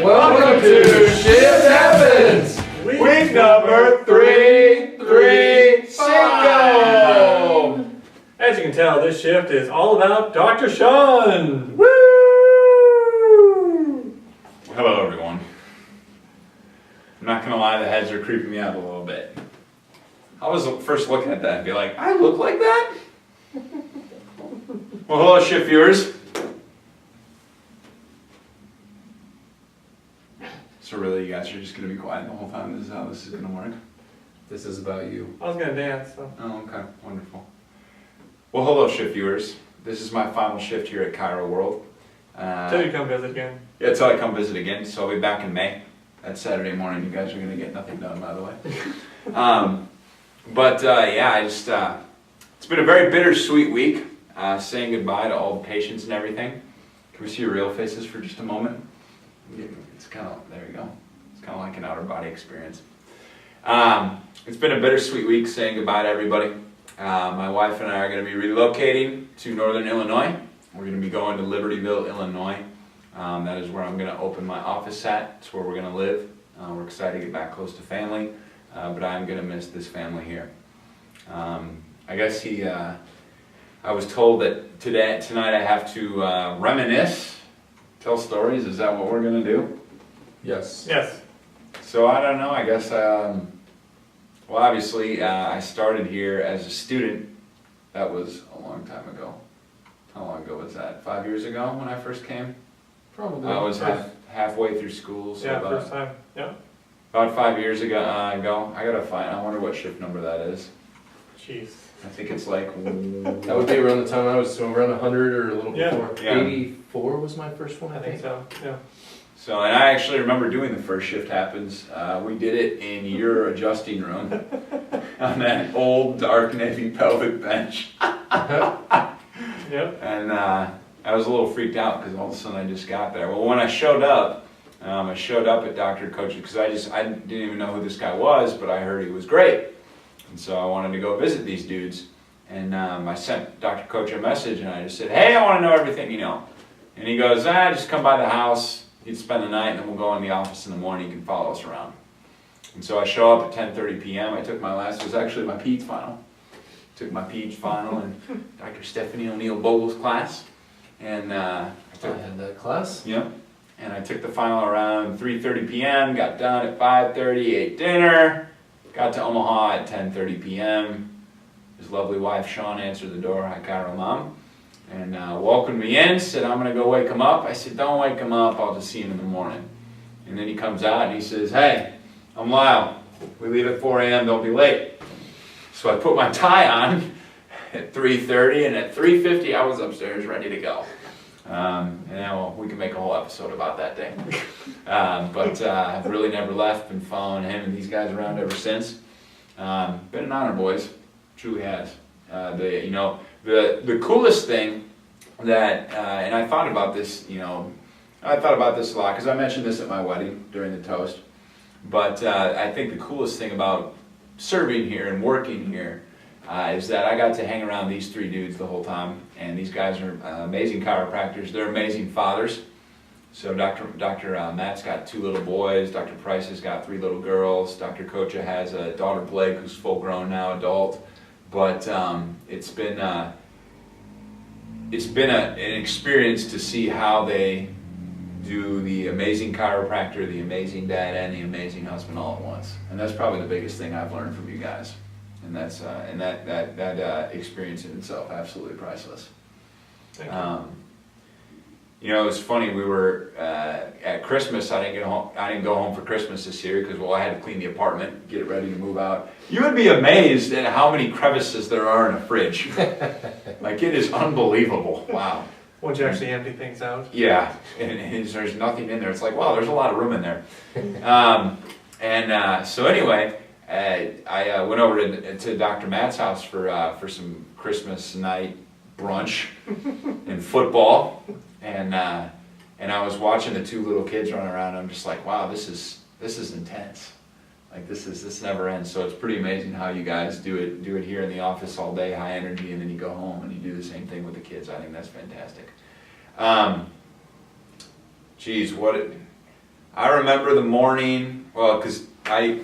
Welcome to Shift Happenz! Week number 335! As you can tell, this shift is all about Dr. Sean! Woo! Hello everyone. I'm not gonna lie, the heads are creeping me out a little bit. I was first looking at that and be like, I look like that? Well, hello shift viewers. So really, you guys are just gonna be quiet the whole time? This is how this is gonna work? This is about you. I was gonna dance, so. Oh, okay, wonderful. Well, hello shift viewers. This is my final shift here at Kiroworld. Till you come visit again. Yeah, until I come visit again, so I'll be back in May. That's Saturday morning. You guys are gonna get nothing done, by the way. Yeah, it's been a very bittersweet week, saying goodbye to all the patients and everything. Can we see your real faces for just a moment? It's kind of, there you go. It's kind of like an outer body experience. It's been a bittersweet week saying goodbye to everybody. My wife and I are going to be relocating to Northern Illinois. We're going to be going to Libertyville, Illinois. That is where I'm going to open my office at. It's where we're going to live. We're excited to get back close to family, but I'm going to miss this family here. I guess I was told that tonight I have to reminisce, tell stories. Is that what we're going to do? Yes. Yes. So I don't know, I guess, well obviously I started here as a student. That was a long time ago. How long ago was that? 5 years ago when I first came? Probably. I was halfway through school. So Yeah, first time, yeah. About 5 years ago, I gotta find, I wonder what shift number that is. Jeez. I think it's like... That would be around the time I was, so around 100 or a little Yeah. before. Yeah. 84 was my first one, I think so, yeah. So, and I actually remember doing the first shift Happenz. We did it in your adjusting room on that old dark navy pelvic bench. Yep. And I was a little freaked out because all of a sudden I just got there. Well, when I showed up at Dr. Koca because I didn't even know who this guy was, but I heard he was great. And so I wanted to go visit these dudes. And I sent Dr. Koca a message and I just said, hey, I want to know everything you know. And he goes, just come by the house. You'd spend the night and then we'll go in the office in the morning. You can follow us around. And so I show up at 10:30 p.m. I took my last, it was actually my PEDS final. Took my PEDS final in Dr. Stephanie O'Neill Bogle's class. And I had that class. Yep. And I took the final around 3:30 p.m. Got done at 5:30, ate dinner. Got to Omaha at 10:30 p.m. His lovely wife Sean answered the door. Hi, Cairo Mom. And welcomed me in, said, I'm going to go wake him up. I said, don't wake him up, I'll just see him in the morning. And then he comes out and he says, hey, I'm Lyle. We leave at 4 a.m., don't be late. So I put my tie on at 3:30, and at 3:50 I was upstairs ready to go. And now we can make a whole episode about that day. I've really never left, been following him and these guys around ever since. Been an honor, boys. Truly has. The coolest thing that, and I thought about this, a lot, because I mentioned this at my wedding during the toast, but I think the coolest thing about serving here and working here is that I got to hang around these three dudes the whole time, and these guys are amazing chiropractors. They're amazing fathers. So Dr. Matt's got 2 little boys, Dr. Price has got 3 little girls, Dr. Koca has a daughter Blake who's full grown now, adult. But it's been an experience to see how they do the amazing chiropractor, the amazing dad, and the amazing husband all at once. And that's probably the biggest thing I've learned from you guys. And that's that experience in itself, absolutely priceless. Thank you. It was funny. We were at Christmas. I didn't go home for Christmas this year because I had to clean the apartment, get it ready to move out. You would be amazed at how many crevices there are in a fridge. Like, it is unbelievable. Wow. Once you actually empty things out. Yeah, and there's nothing in there. It's like, wow, there's a lot of room in there. So anyway, I went over to Dr. Matt's house for some Christmas night brunch and football. And I was watching the 2 little kids run around. And I'm just like, wow, this is intense. Like, this never ends. So it's pretty amazing how you guys do it here in the office all day, high energy, and then you go home and you do the same thing with the kids. I think that's fantastic. I remember the morning, well, because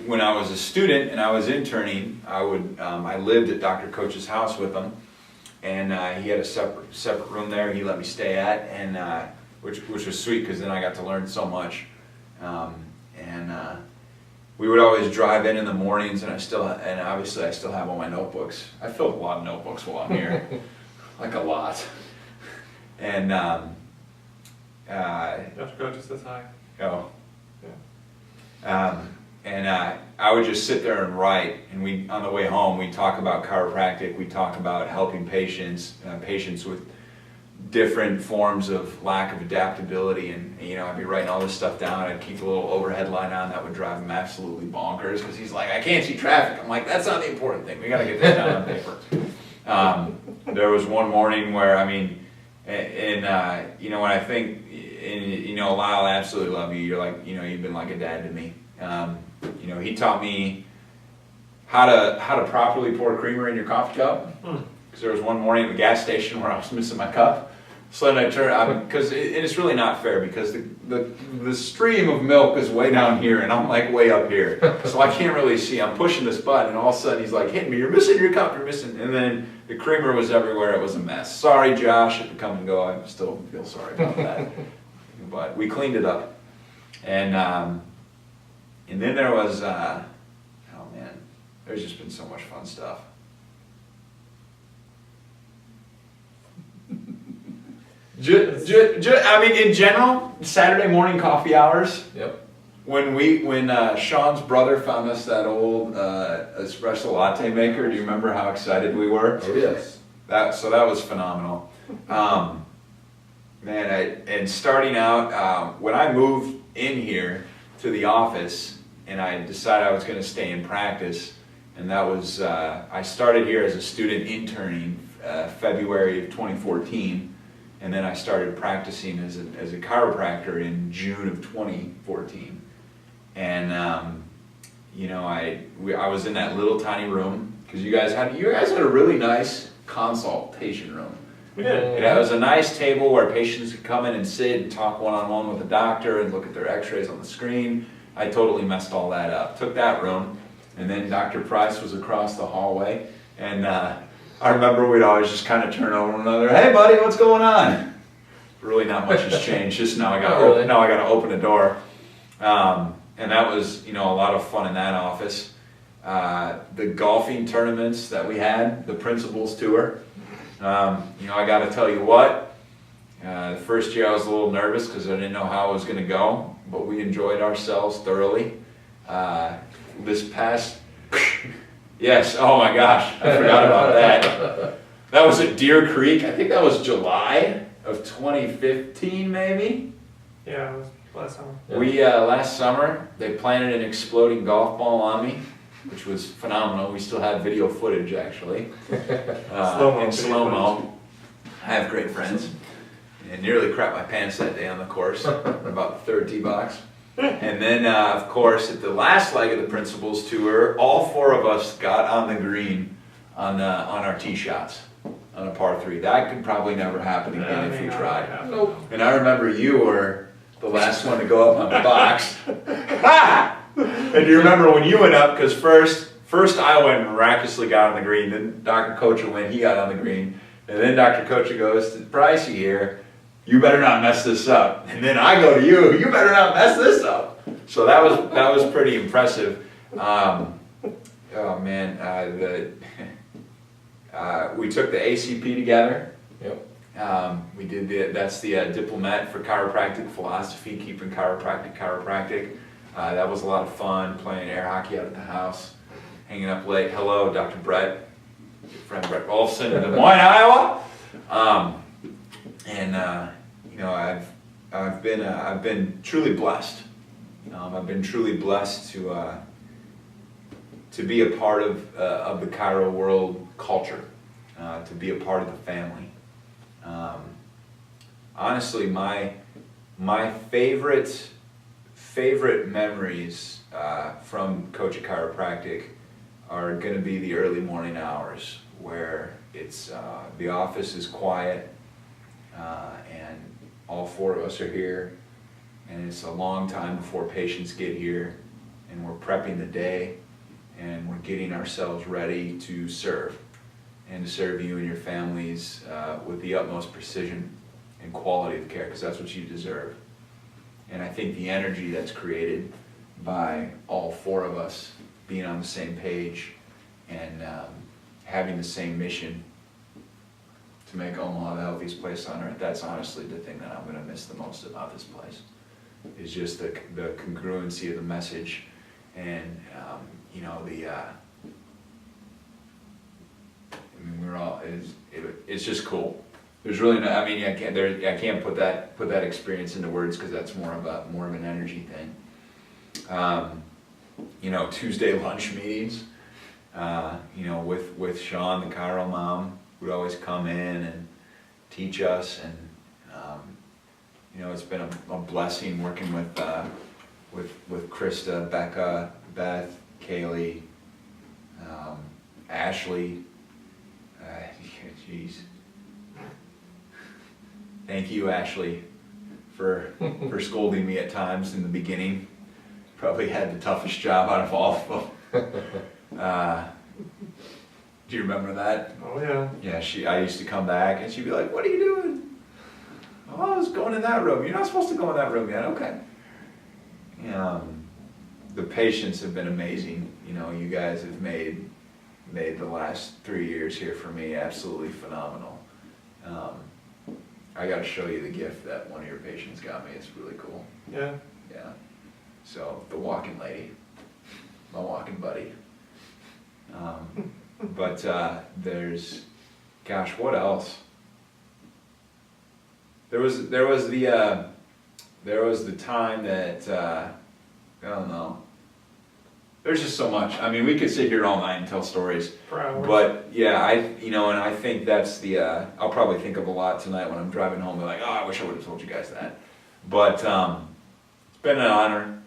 when I was a student and I was interning, I lived at Dr. Koca's house with him, and he had a separate room there he let me stay at, and which was sweet because then I got to learn so much. We would always drive in the mornings, and obviously I still have all my notebooks. I filled a lot of notebooks while I'm here, like a lot. And Dr. Koca says hi. oh. Yeah. I would just sit there and write, and on the way home, we talk about chiropractic, we talk about helping patients with different forms of lack of adaptability, and I'd be writing all this stuff down. I'd keep a little overhead line on that would drive him absolutely bonkers, because he's like, I can't see traffic. I'm like, that's not the important thing, we gotta get this down on paper. There was one morning where, when I think, Lyle, I absolutely love you. You're like, you've been like a dad to me. He taught me how to properly pour creamer in your coffee cup. Because there was one morning at the gas station where I was missing my cup. So then I turned, because it's really not fair, because the stream of milk is way down here and I'm like way up here. So I can't really see. I'm pushing this button and all of a sudden he's like, hitting me, you're missing your cup, you're missing. And then the creamer was everywhere. It was a mess. Sorry, Josh, at the come and go. I still feel sorry about that. But we cleaned it up. And then there was, there's just been so much fun stuff. In general, Saturday morning coffee hours. Yep. When Sean's brother found us that old espresso latte maker, do you remember how excited we were? Oh yes. That was phenomenal. And starting out, when I moved in here to the office, and I decided I was going to stay in practice, and that was I started here as a student interning February of 2014. And then I started practicing as a chiropractor in June of 2014. And I was in that little tiny room, because you guys had a really nice consultation room. We did. It was a nice table where patients could come in and sit and talk one-on-one with the doctor and look at their x-rays on the screen. I totally messed all that up. Took that room, and then Dr. Price was across the hallway, and I remember we'd always just kind of turn over one another. Hey, buddy, what's going on? Really, not much has changed. Just now I got to open a door, and that was a lot of fun in that office. The golfing tournaments that we had, the Principals Tour. I got to tell you what. The first year I was a little nervous because I didn't know how it was going to go, but we enjoyed ourselves thoroughly. This past. Yes, oh my gosh, I forgot about that. That was at Deer Creek. I think that was July of 2015, maybe? Yeah, it was last summer. Yeah. Last summer, they planted an exploding golf ball on me, which was phenomenal. We still have video footage, actually. In slow-mo. I have great friends. And nearly crapped my pants that day on the course, about the third tee box. And then, of course, at the last leg of the Principals Tour, all four of us got on the green on our tee shots on a par 3. That could probably never happen again if we tried. Nope. And I remember you were the last one to go up on the box. And you remember when you went up, because first I went and miraculously got on the green, then Dr. Koca went, he got on the green, and then Dr. Koca goes, Pricey here, you better not mess this up. And then I go to you, you better not mess this up. So that was pretty impressive. We took the ACP together. Yep. We did that's the Diplomat for Chiropractic Philosophy, keeping chiropractic. That was a lot of fun, playing air hockey out at the house, hanging up late. Hello, Dr. Brett, your friend Brett Olson in Des Moines, Iowa. I've been truly blessed. I've been truly blessed to be a part of the Chiro world culture, to be a part of the family. Honestly, my favorite memories from Koca Chiropractic are going to be the early morning hours, where it's the office is quiet, and all four of us are here, and it's a long time before patients get here, and we're prepping the day, and we're getting ourselves ready to serve, and to serve you and your families with the utmost precision and quality of care, because that's what you deserve. And I think the energy that's created by all four of us being on the same page and having the same mission to make Omaha the healthiest place on earth, that's honestly the thing that I'm going to miss the most about this place, is just the congruency of the message, and you know, I mean, we're all, it's just cool. There's really no, I mean, I can't put that experience into words, because that's more of an energy thing. You know, Tuesday lunch meetings, you know, with Sean, the Chiro mom, would always come in and teach us, and you know, it's been a blessing working with Krista, Becca, Beth, Kaylee, Ashley. Jeez. Thank you, Ashley, for scolding me at times in the beginning. Probably had the toughest job out of all of them. Do you remember that? Oh yeah. Yeah, I used to come back and she'd be like, "What are you doing?" "Oh, I was going in that room." "You're not supposed to go in that room yet." "Okay." The patients have been amazing. You know, you guys have made the last 3 years here for me absolutely phenomenal. I got to show you the gift that one of your patients got me. It's really cool. Yeah. Yeah. So, the walking lady, my walking buddy. But there's, gosh, what else? There was the time that I don't know. There's just so much. I mean, we could sit here all night and tell stories. For hours. But yeah, and I think that's I'll probably think of a lot tonight when I'm driving home. Be like, "Oh, I wish I would have told you guys that." But it's been an honor.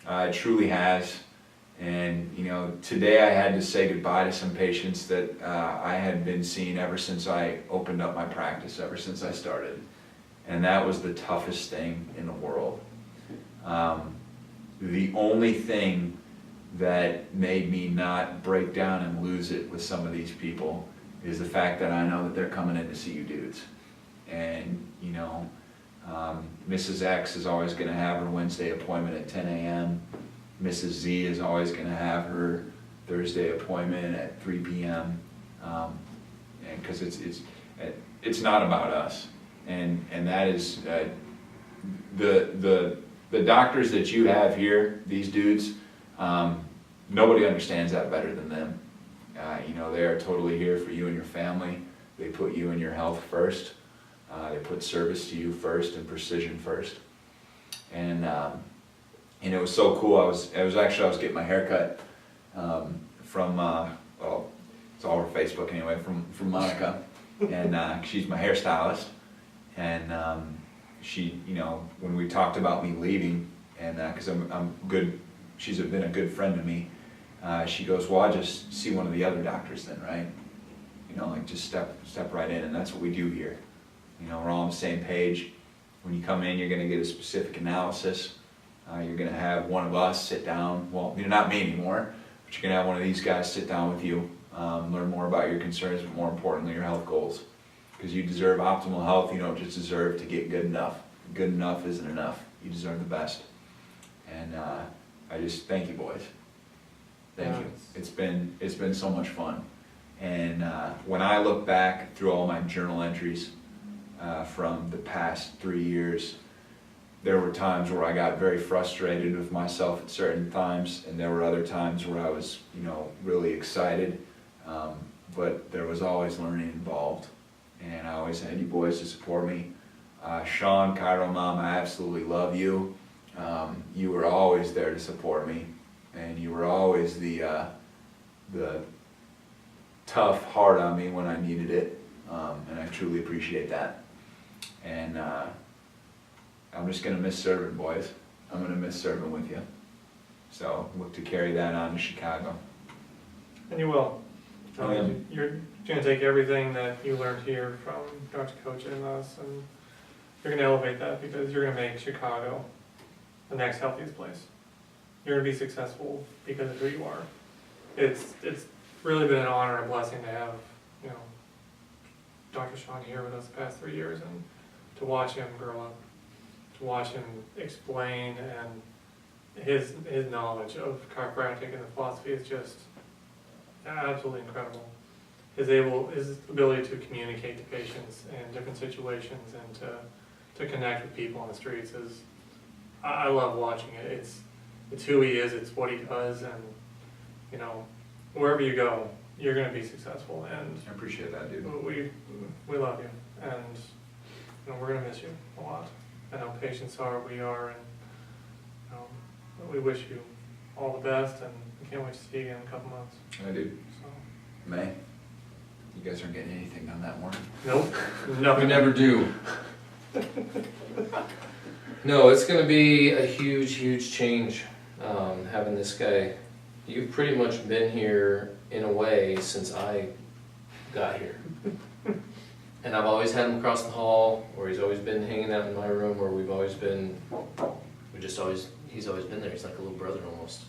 It truly has. And you know, today I had to say goodbye to some patients that I had been seeing ever since I opened up my practice, ever since I started. And that was the toughest thing in the world. The only thing that made me not break down and lose it with some of these people is the fact that I know that they're coming in to see you dudes. And you know, Mrs. X is always going to have her Wednesday appointment at 10 a.m. Mrs. Z is always going to have her Thursday appointment at 3 p.m. And because it's not about us, and that is the doctors that you have here, these dudes. Nobody understands that better than them. You know, they are totally here for you and your family. They put you and your health first. They put service to you first and precision first. And it was so cool. I was getting my hair cut from well, it's all over Facebook anyway, from Monica, and she's my hairstylist. And she, you know, when we talked about me leaving, and because I'm good. She's been a good friend to me. She goes, "Well, I'll just see one of the other doctors then, right? You know, like just step right in," and that's what we do here. You know, we're all on the same page. When you come in, you're going to get a specific analysis. You're going to have one of us sit down. Well, you're not me anymore, but you're going to have one of these guys sit down with you, learn more about your concerns, but more importantly, your health goals. Because you deserve optimal health. You don't just deserve to get good enough. Good enough isn't enough. You deserve the best. And I just thank you, boys. Thank you. It's been so much fun. And when I look back through all my journal entries from the past 3 years, there were times where I got very frustrated with myself at certain times, and there were other times where I was, you know, really excited. But there was always learning involved, and I always had you boys to support me. Sean, Chiro Mom, I absolutely love you. You were always there to support me, and you were always the tough heart on me when I needed it, and I truly appreciate that. And I'm just going to miss serving, boys. I'm going to miss serving with you. So look to carry that on to Chicago. And you will. I am. You're going to take everything that you learned here from Dr. Koca and us, and you're going to elevate that, because you're going to make Chicago the next healthiest place. You're gonna be successful because of who you are. It's really been an honor and a blessing to have, you know, Dr. Sean here with us the past 3 years, and to watch him grow up, to watch him explain, and his knowledge of chiropractic and the philosophy is just absolutely incredible. His ability to communicate to patients in different situations and to connect with people on the streets is, I love watching it. It's who he is, it's what he does, and you know, wherever you go, you're going to be successful. And I appreciate that, dude. We love you, and you know, we're going to miss you a lot. I know patients are, we are, and you know, we wish you all the best, and we can't wait to see you in a couple months. I do. So. May. You guys aren't getting anything done that morning. Nope. We Nothing. never do. No, it's going to be a huge change having this guy. You've pretty much been here in a way since I got here. And I've always had him across the hall, or he's always been hanging out in my room, or he's always been there. He's like a little brother almost.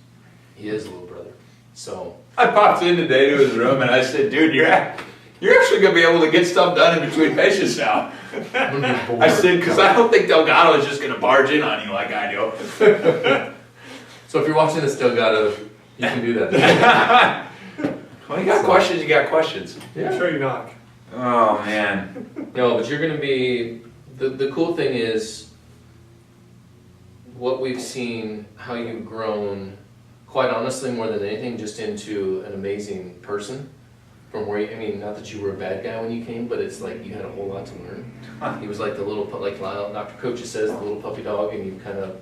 He is a little brother. So I popped in today to his room and I said, dude, you're actually going to be able to get stuff done in between patients now. I said, because I don't think Delgado is just going to barge in on you like I do. So if you're watching this, Delgado, you can do that. Well, you got questions, you got questions. Yeah. I'm sure you knock. Oh, man. No, but you're going to be, the cool thing is what we've seen, how you've grown, quite honestly, more than anything, just into an amazing person. From where I mean, not that you were a bad guy when you came, but it's like you had a whole lot to learn. He was like the little, like Dr. Koca says, the little puppy dog, and you've kind of,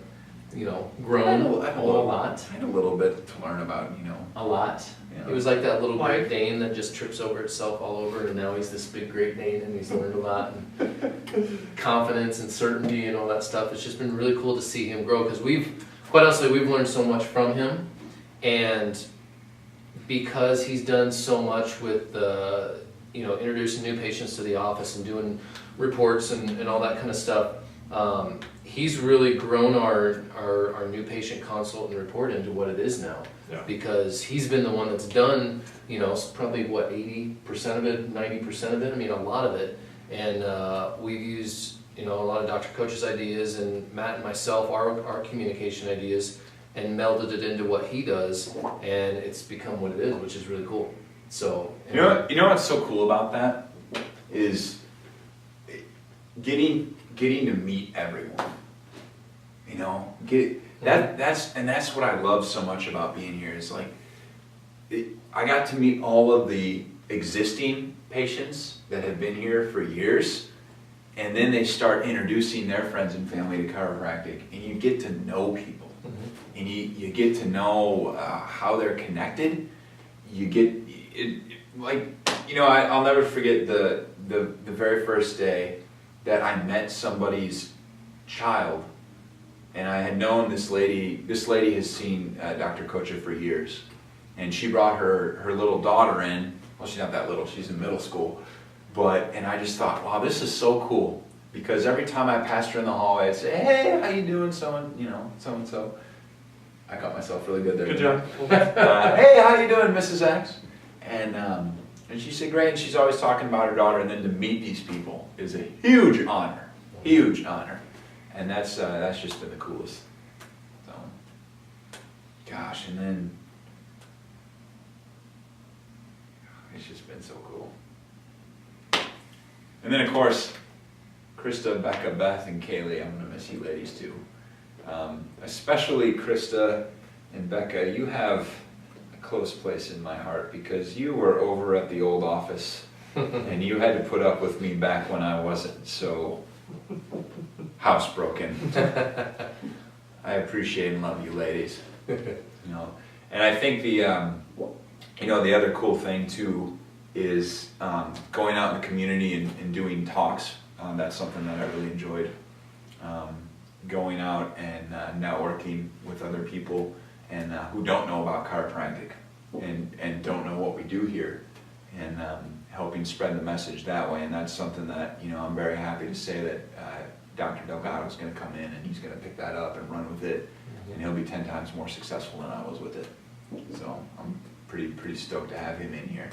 you know, grown a lot. I had a little bit to learn about, you know. A lot. Yeah. He was like that little Great Dane that just trips over itself all over, and now he's this big Great Dane, and he's learned a lot, and confidence and certainty and all that stuff. It's just been really cool to see him grow, because quite honestly, we've learned so much from him, and because he's done so much with introducing new patients to the office and doing reports and all that kind of stuff, he's really grown our new patient consult and report into what it is now. Yeah. Because he's been the one that's done, you know, probably what, 80% of it, 90% of it, I mean a lot of it. And we've used, you know, a lot of Dr. Kocha's ideas, and Matt and myself, our communication ideas, and melded it into what he does, and it's become what it is, which is really cool. So you know what's so cool about that is getting to meet everyone. You know, that's what I love so much about being here. Is like I got to meet all of the existing patients that have been here for years, and then they start introducing their friends and family to chiropractic, and you get to know people. And you get to know how they're connected. You get it, like, you know, I'll never forget the very first day that I met somebody's child, and I had known this lady. This lady has seen Dr. Koca for years, and she brought her little daughter in. Well, she's not that little; she's in middle school. And I just thought, wow, this is so cool, because every time I passed her in the hallway, I'd say, hey, how you doing, so and so. I caught myself really good there. Good job. Hey, how you doing, Mrs. X? And she said, great. And she's always talking about her daughter. And then to meet these people is a huge honor, and that's just been the coolest. So, gosh, and then it's just been so cool. And then of course, Krista, Becca, Beth, and Kaylee. I'm gonna miss you ladies too. Especially Krista and Becca, you have a close place in my heart, because you were over at the old office and you had to put up with me back when I wasn't so housebroken. I appreciate and love you ladies. You know, and I think the other cool thing too is going out in the community and doing talks. That's something that I really enjoyed. Going out and networking with other people and who don't know about chiropractic and don't know what we do here, and helping spread the message that way. And that's something that, you know, I'm very happy to say that Dr. Delgado's gonna come in and he's gonna pick that up and run with it, and he'll be 10 times more successful than I was with it. So I'm pretty stoked to have him in here.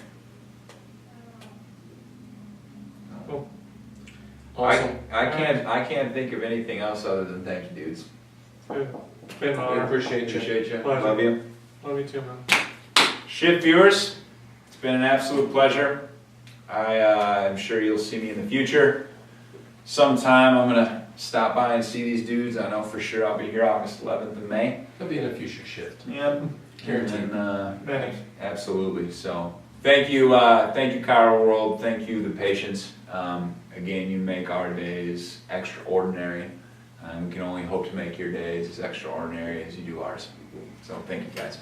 Cool. Awesome. I can't think of anything else other than thank you, dudes. Good. It's been an We honor. appreciate you. Appreciate you. Pleasure. Love you. Love you too, man. Shift viewers, it's been an absolute pleasure. I'm sure you'll see me in the future. Sometime I'm gonna stop by and see these dudes. I know for sure I'll be here August 11th and May. He'll be in a future shift. Yep. Guaranteed. And, Many. absolutely. So thank you, Kiroworld. Thank you, the patients. Again, you make our days extraordinary. We can only hope to make your days as extraordinary as you do ours. So thank you, guys.